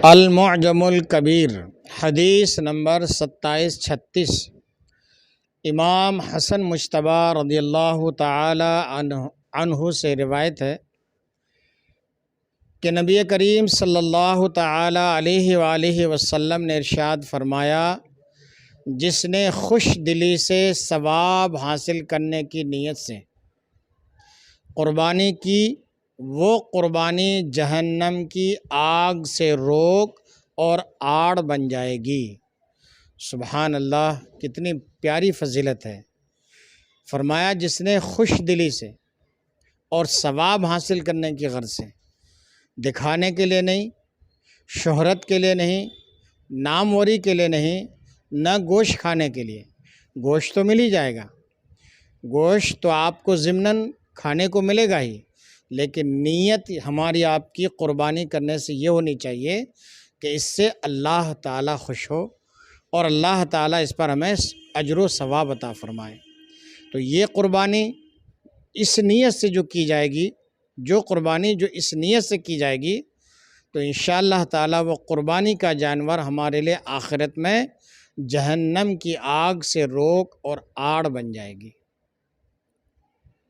المعجم الکبیر حدیث نمبر 2736 امام حسن مجتبی رضی اللہ تعالی عنہ سے روایت ہے کہ نبی کریم صلی اللہ تعالی علیہ وآلہ وسلم نے ارشاد فرمایا، جس نے خوش دلی سے ثواب حاصل کرنے کی نیت سے قربانی کی، وہ قربانی جہنم کی آگ سے روک اور آڑ بن جائے گی۔ سبحان اللہ، کتنی پیاری فضیلت ہے۔ فرمایا جس نے خوش دلی سے اور ثواب حاصل کرنے کی غرض سے، دکھانے کے لیے نہیں، شہرت کے لیے نہیں، ناموری کے لیے نہیں، نہ گوشت کھانے کے لیے۔ گوشت تو مل ہی جائے گا، گوشت تو آپ کو ضمناً کھانے کو ملے گا ہی، لیکن نیت ہماری آپ کی قربانی کرنے سے یہ ہونی چاہیے کہ اس سے اللہ تعالیٰ خوش ہو اور اللہ تعالیٰ اس پر ہمیں اجر و ثواب عطا فرمائے۔ تو یہ قربانی اس نیت سے جو کی جائے گی، جو قربانی جو اس نیت سے کی جائے گی، تو انشاءاللہ تعالیٰ وہ قربانی کا جانور ہمارے لیے آخرت میں جہنم کی آگ سے روک اور آڑ بن جائے گی۔